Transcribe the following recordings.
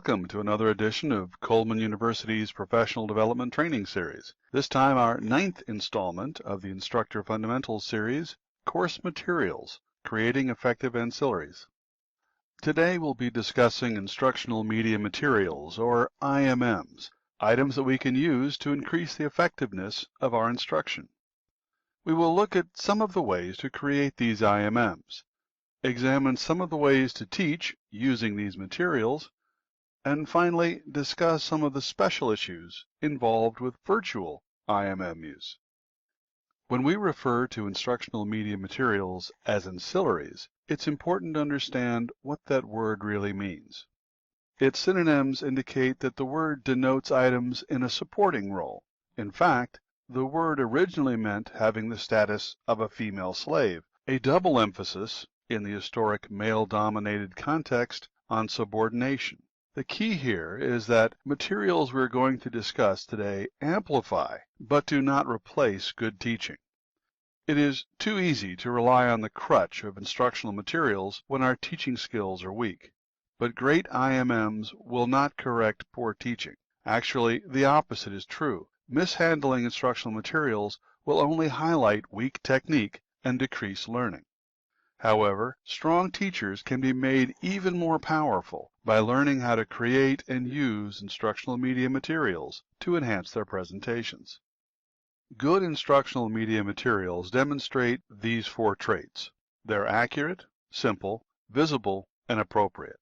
Welcome to another edition of Coleman University's Professional Development Training Series. This time our 9th installment of the Instructor Fundamentals series, Course Materials, Creating Effective Ancillaries. Today we'll be discussing Instructional Media Materials, or IMMs, items that we can use to increase the effectiveness of our instruction. We will look at some of the ways to create these IMMs, examine some of the ways to teach using these materials, and finally discuss some of the special issues involved with virtual IMM use. When we refer to instructional media materials as ancillaries, it's important to understand what that word really means. Its synonyms indicate that the word denotes items in a supporting role. In fact, the word originally meant having the status of a female slave, a double emphasis in the historic male-dominated context on subordination. The key here is that materials we're going to discuss today amplify, but do not replace good teaching. It is too easy to rely on the crutch of instructional materials when our teaching skills are weak. But great IMMs will not correct poor teaching. Actually, the opposite is true. Mishandling instructional materials will only highlight weak technique and decrease learning. However, strong teachers can be made even more powerful by learning how to create and use instructional media materials to enhance their presentations. Good instructional media materials demonstrate these 4 traits. They're accurate, simple, visible, and appropriate.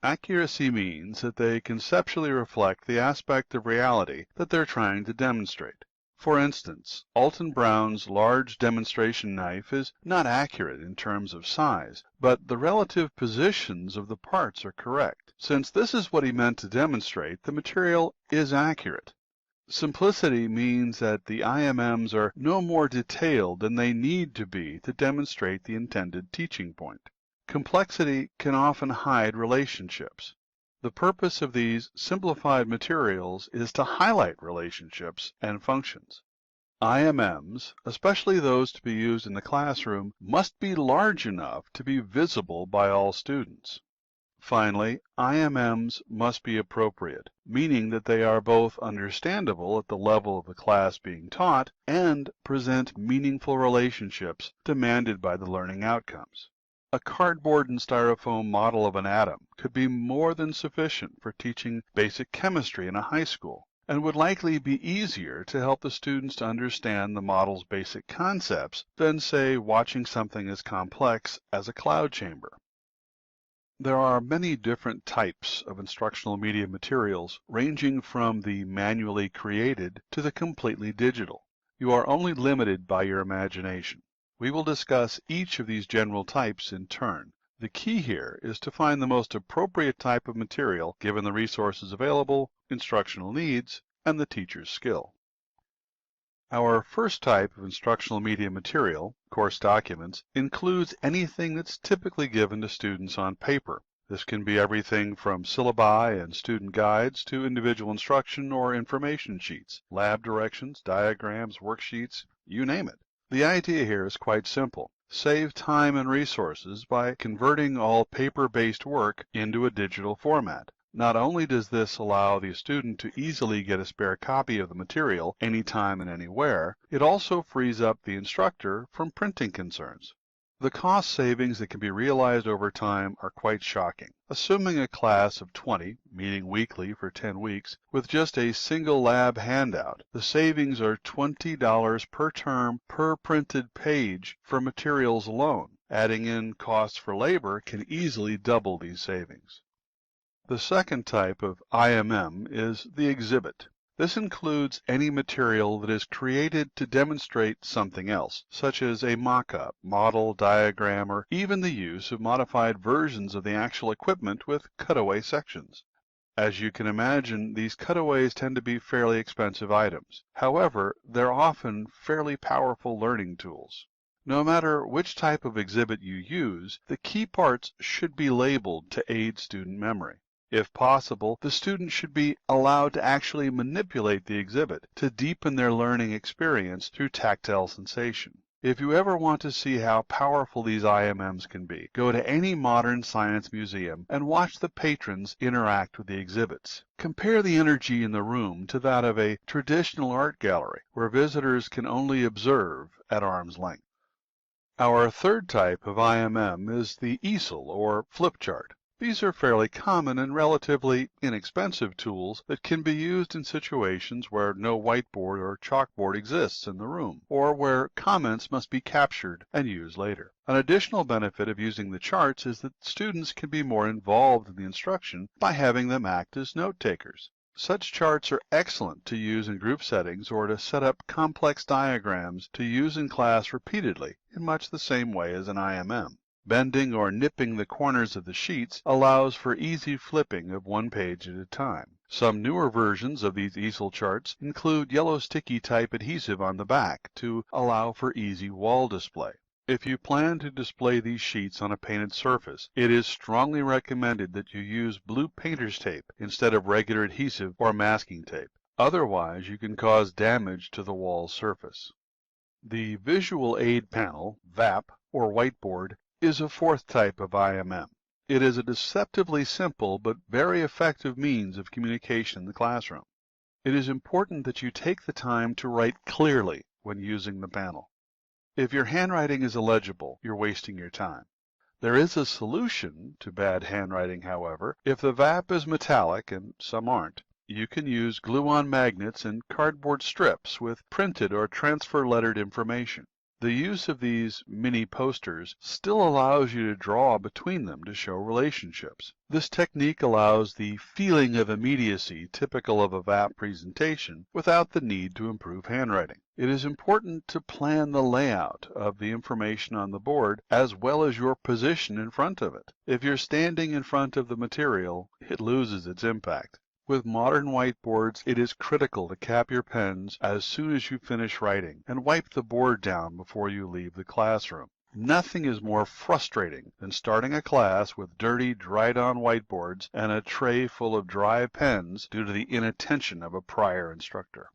Accuracy means that they conceptually reflect the aspect of reality that they're trying to demonstrate. For instance, Alton Brown's large demonstration knife is not accurate in terms of size, but the relative positions of the parts are correct. Since this is what he meant to demonstrate, the material is accurate. Simplicity means that the IMMs are no more detailed than they need to be to demonstrate the intended teaching point. Complexity can often hide relationships. The purpose of these simplified materials is to highlight relationships and functions. IMMs, especially those to be used in the classroom, must be large enough to be visible by all students. Finally, IMMs must be appropriate, meaning that they are both understandable at the level of the class being taught and present meaningful relationships demanded by the learning outcomes. A cardboard and styrofoam model of an atom could be more than sufficient for teaching basic chemistry in a high school, and would likely be easier to help the students to understand the model's basic concepts than, say, watching something as complex as a cloud chamber. There are many different types of instructional media materials, ranging from the manually created to the completely digital. You are only limited by your imagination. We will discuss each of these general types in turn. The key here is to find the most appropriate type of material given the resources available, instructional needs, and the teacher's skill. Our first type of instructional media material, course documents, includes anything that's typically given to students on paper. This can be everything from syllabi and student guides to individual instruction or information sheets, lab directions, diagrams, worksheets, you name it. The idea here is quite simple. Save time and resources by converting all paper-based work into a digital format. Not only does this allow the student to easily get a spare copy of the material anytime and anywhere, it also frees up the instructor from printing concerns. The cost savings that can be realized over time are quite shocking. Assuming a class of 20, meeting weekly for 10 weeks, with just a single lab handout, the savings are $20 per term per printed page for materials alone. Adding in costs for labor can easily double these savings. The second type of IMM is the exhibit. This includes any material that is created to demonstrate something else, such as a mock-up, model, diagram, or even the use of modified versions of the actual equipment with cutaway sections. As you can imagine, these cutaways tend to be fairly expensive items. However, they're often fairly powerful learning tools. No matter which type of exhibit you use, the key parts should be labeled to aid student memory. If possible, the student should be allowed to actually manipulate the exhibit to deepen their learning experience through tactile sensation. If you ever want to see how powerful these IMMs can be, go to any modern science museum and watch the patrons interact with the exhibits. Compare the energy in the room to that of a traditional art gallery, where visitors can only observe at arm's length. Our third type of IMM is the Easel or flip chart. These are fairly common and relatively inexpensive tools that can be used in situations where no whiteboard or chalkboard exists in the room, or where comments must be captured and used later. An additional benefit of using the charts is that students can be more involved in the instruction by having them act as note takers. Such charts are excellent to use in group settings or to set up complex diagrams to use in class repeatedly in much the same way as an IMM. Bending or nipping the corners of the sheets allows for easy flipping of one page at a time. Some newer versions of these easel charts include yellow sticky type adhesive on the back to allow for easy wall display. If you plan to display these sheets on a painted surface, it is strongly recommended that you use blue painter's tape instead of regular adhesive or masking tape. Otherwise, you can cause damage to the wall surface. The Visual Aid Panel, VAPP, or whiteboard, is a fourth type of IMM. It is a deceptively simple but very effective means of communication in the classroom. It is important that you take the time to write clearly when using the panel. If your handwriting is illegible, you're wasting your time. There is a solution to bad handwriting, however. If the VAPP is metallic, and some aren't, you can use glue-on magnets and cardboard strips with printed or transfer lettered information. The use of these mini posters still allows you to draw between them to show relationships. This technique allows the feeling of immediacy typical of a VAPP presentation without the need to improve handwriting. It is important to plan the layout of the information on the board as well as your position in front of it. If you're standing in front of the material, it loses its impact. With modern whiteboards, it is critical to cap your pens as soon as you finish writing and wipe the board down before you leave the classroom. Nothing is more frustrating than starting a class with dirty, dried-on whiteboards and a tray full of dry pens due to the inattention of a prior instructor.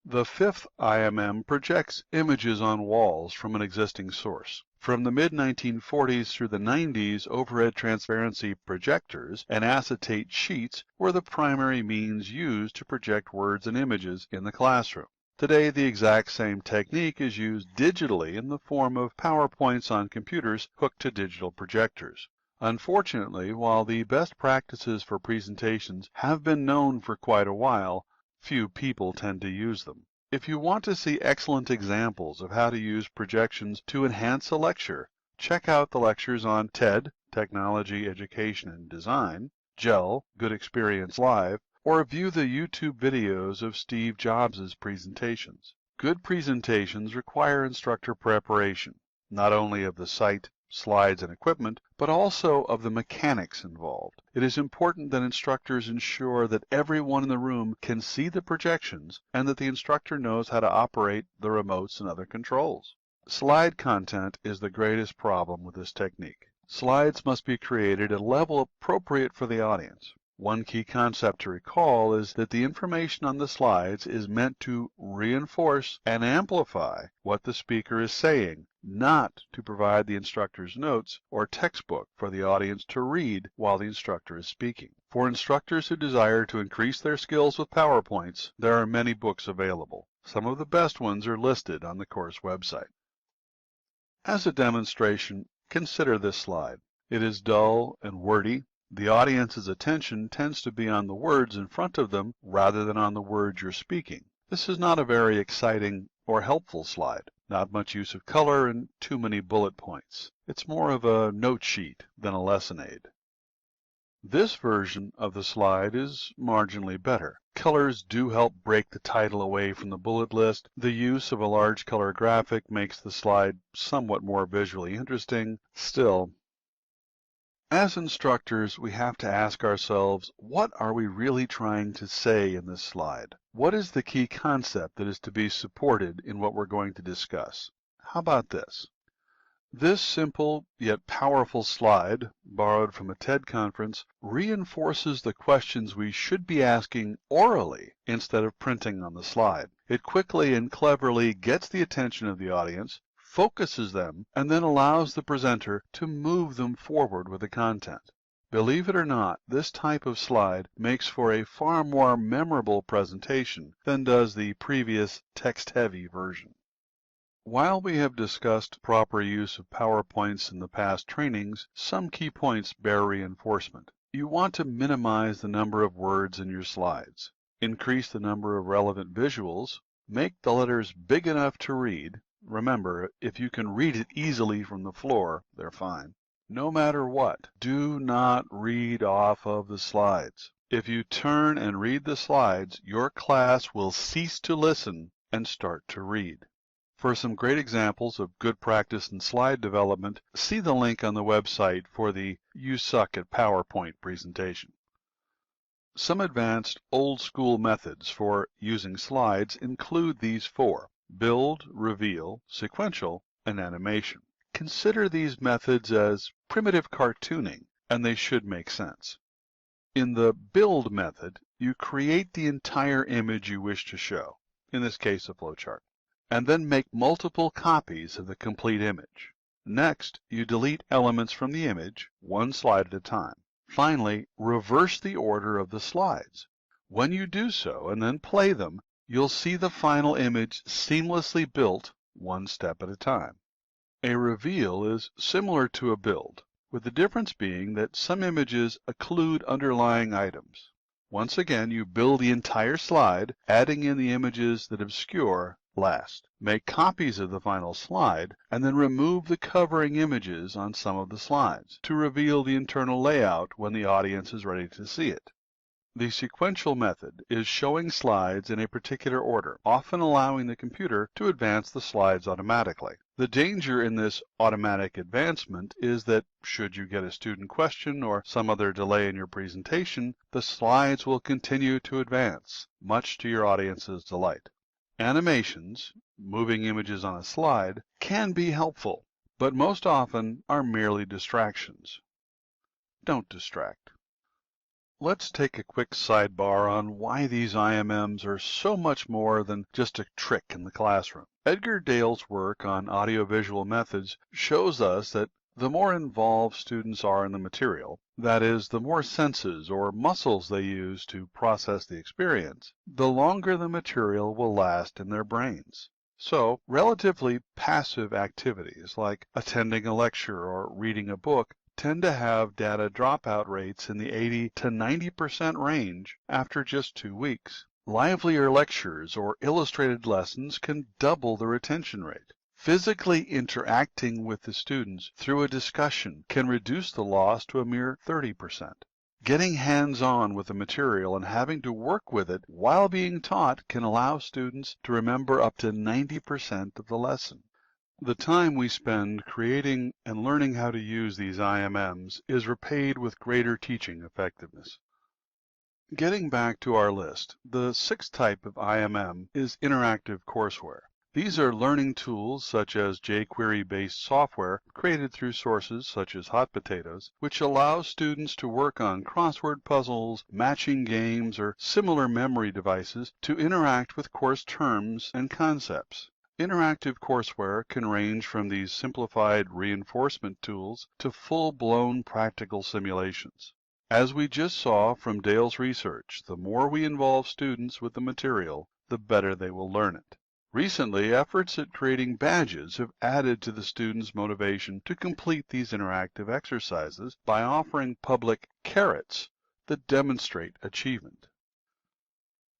The fifth IMM projects images on walls from an existing source. From the mid-1940s through the 90s, overhead transparency projectors and acetate sheets were the primary means used to project words and images in the classroom. Today, the exact same technique is used digitally in the form of PowerPoints on computers hooked to digital projectors. Unfortunately, while the best practices for presentations have been known for quite a while, few people tend to use them. If you want to see excellent examples of how to use projections to enhance a lecture, check out the lectures on TED, Technology, Education, and Design, GEL, Good Experience Live, or view the YouTube videos of Steve Jobs' presentations. Good presentations require instructor preparation, not only of the site, slides, and equipment, but also of the mechanics involved. It is important that instructors ensure that everyone in the room can see the projections and that the instructor knows how to operate the remotes and other controls. Slide content is the greatest problem with this technique. Slides must be created at a level appropriate for the audience. One key concept to recall is that the information on the slides is meant to reinforce and amplify what the speaker is saying, not to provide the instructor's notes or textbook for the audience to read while the instructor is speaking. For instructors who desire to increase their skills with PowerPoints, there are many books available. Some of the best ones are listed on the course website. As a demonstration, consider this slide. It is dull and wordy. The audience's attention tends to be on the words in front of them rather than on the words you're speaking. This is not a very exciting or helpful slide. Not much use of color and too many bullet points. It's more of a note sheet than a lesson aid. This version of the slide is marginally better. Colors do help break the title away from the bullet list. The use of a large color graphic makes the slide somewhat more visually interesting. Still, as instructors, we have to ask ourselves, what are we really trying to say in this slide? What is the key concept that is to be supported in what we're going to discuss? How about this? This simple yet powerful slide, borrowed from a TED conference, reinforces the questions we should be asking orally instead of printing on the slide. It quickly and cleverly gets the attention of the audience, focuses them, and then allows the presenter to move them forward with the content. Believe it or not, this type of slide makes for a far more memorable presentation than does the previous text-heavy version. While we have discussed proper use of PowerPoints in the past trainings, some key points bear reinforcement. You want to minimize the number of words in your slides, increase the number of relevant visuals, make the letters big enough to read. Remember, if you can read it easily from the floor, they're fine. No matter what, do not read off of the slides. If you turn and read the slides, your class will cease to listen and start to read. For some great examples of good practice in slide development, see the link on the website for the You Suck at PowerPoint presentation. Some advanced old-school methods for using slides include these four: build, reveal, sequential, and animation. Consider these methods as primitive cartooning, and they should make sense. In the build method, you create the entire image you wish to show, in this case a flowchart, and then make multiple copies of the complete image. Next, you delete elements from the image, one slide at a time. Finally, reverse the order of the slides. When you do so and then play them, you'll see the final image seamlessly built one step at a time. A reveal is similar to a build, with the difference being that some images occlude underlying items. Once again, you build the entire slide, adding in the images that obscure last. Make copies of the final slide, and then remove the covering images on some of the slides to reveal the internal layout when the audience is ready to see it. The sequential method is showing slides in a particular order, often allowing the computer to advance the slides automatically. The danger in this automatic advancement is that, should you get a student question or some other delay in your presentation, the slides will continue to advance, much to your audience's delight. Animations, moving images on a slide, can be helpful, but most often are merely distractions. Don't distract. Let's take a quick sidebar on why these IMMs are so much more than just a trick in the classroom. Edgar Dale's work on audiovisual methods shows us that the more involved students are in the material, that is, the more senses or muscles they use to process the experience, the longer the material will last in their brains. So, relatively passive activities like attending a lecture or reading a book tend to have data dropout rates in the 80 to 90% range after just 2 weeks. Livelier lectures or illustrated lessons can double the retention rate. Physically interacting with the students through a discussion can reduce the loss to a mere 30%. Getting hands-on with the material and having to work with it while being taught can allow students to remember up to 90% of the lesson. The time we spend creating and learning how to use these IMMs is repaid with greater teaching effectiveness. Getting back to our list, the sixth type of IMM is interactive courseware. These are learning tools such as jQuery-based software created through sources such as Hot Potatoes, which allows students to work on crossword puzzles, matching games, or similar memory devices to interact with course terms and concepts. Interactive courseware can range from these simplified reinforcement tools to full-blown practical simulations. As we just saw from Dale's research, the more we involve students with the material, the better they will learn it. Recently, efforts at creating badges have added to the students' motivation to complete these interactive exercises by offering public carrots that demonstrate achievement.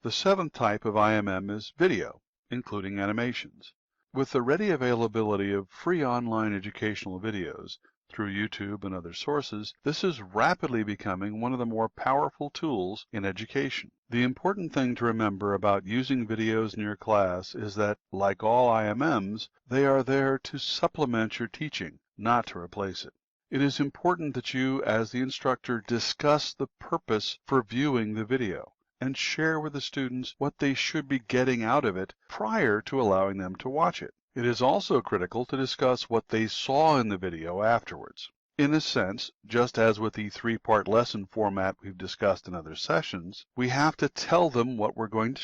The seventh type of IMM is video, including animations. With the ready availability of free online educational videos through YouTube and other sources, this is rapidly becoming one of the more powerful tools in education. The important thing to remember about using videos in your class is that, like all IMMs, they are there to supplement your teaching, not to replace it. It is important that you, as the instructor, discuss the purpose for viewing the video and share with the students what they should be getting out of it prior to allowing them to watch it. It is also critical to discuss what they saw in the video afterwards. In a sense, just as with the three-part lesson format we've discussed in other sessions, we have to tell them what we're going to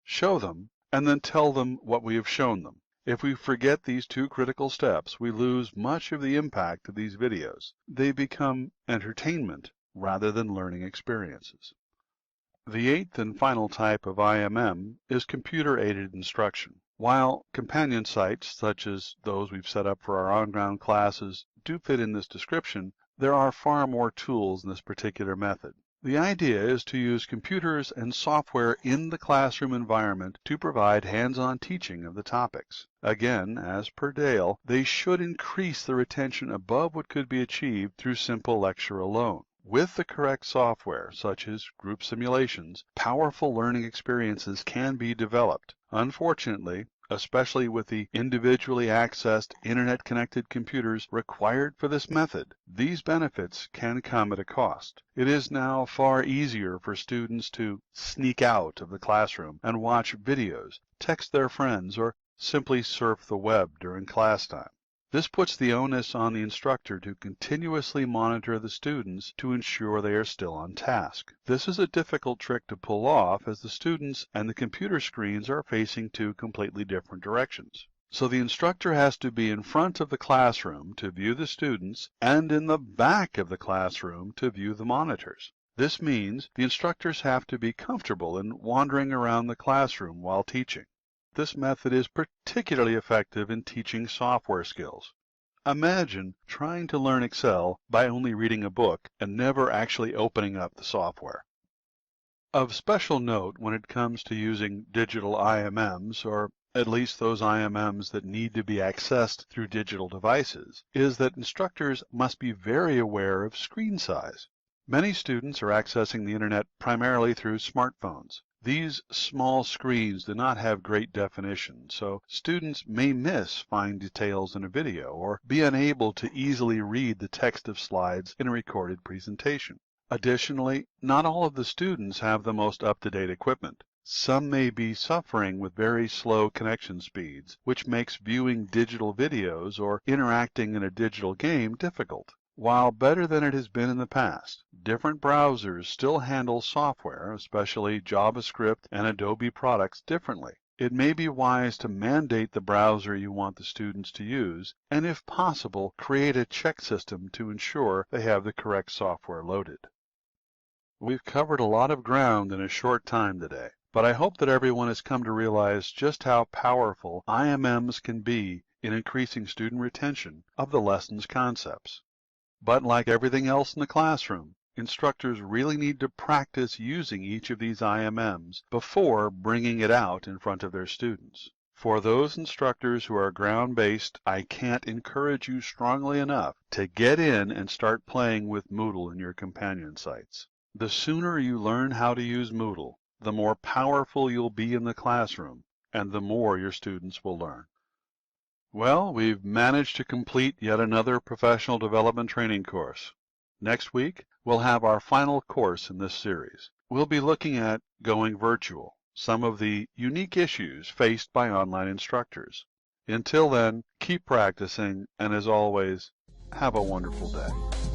show them, and then tell them what we have shown them. If we forget these two critical steps, we lose much of the impact of these videos. They become entertainment rather than learning experiences. The eighth and final type of IMM is computer-aided instruction. While companion sites, such as those we've set up for our on-ground classes, do fit in this description, there are far more tools in this particular method. The idea is to use computers and software in the classroom environment to provide hands-on teaching of the topics. Again, as per Dale, they should increase the retention above what could be achieved through simple lecture alone. With the correct software, such as group simulations, powerful learning experiences can be developed. Unfortunately, especially with the individually accessed internet-connected computers required for this method, these benefits can come at a cost. It is now far easier for students to sneak out of the classroom and watch videos, text their friends, or simply surf the web during class time. This puts the onus on the instructor to continuously monitor the students to ensure they are still on task. This is a difficult trick to pull off as the students and the computer screens are facing two completely different directions. So the instructor has to be in front of the classroom to view the students and in the back of the classroom to view the monitors. This means the instructors have to be comfortable in wandering around the classroom while teaching. This method is particularly effective in teaching software skills. Imagine trying to learn Excel by only reading a book and never actually opening up the software. Of special note when it comes to using digital IMMs, or at least those IMMs that need to be accessed through digital devices, is that instructors must be very aware of screen size. Many students are accessing the internet primarily through smartphones. These small screens do not have great definition, so students may miss fine details in a video or be unable to easily read the text of slides in a recorded presentation. Additionally, not all of the students have the most up-to-date equipment. Some may be suffering with very slow connection speeds, which makes viewing digital videos or interacting in a digital game difficult. While better than it has been in the past, different browsers still handle software, especially JavaScript and Adobe products, differently. It may be wise to mandate the browser you want the students to use, and if possible, create a check system to ensure they have the correct software loaded. We've covered a lot of ground in a short time today, but I hope that everyone has come to realize just how powerful IMMs can be in increasing student retention of the lesson's concepts. But like everything else in the classroom, instructors really need to practice using each of these IMMs before bringing it out in front of their students. For those instructors who are ground-based, I can't encourage you strongly enough to get in and start playing with Moodle in your companion sites. The sooner you learn how to use Moodle, the more powerful you'll be in the classroom, and the more your students will learn. Well, we've managed to complete yet another professional development training course. Next week, we'll have our final course in this series. We'll be looking at going virtual, some of the unique issues faced by online instructors. Until then, keep practicing, and as always, have a wonderful day.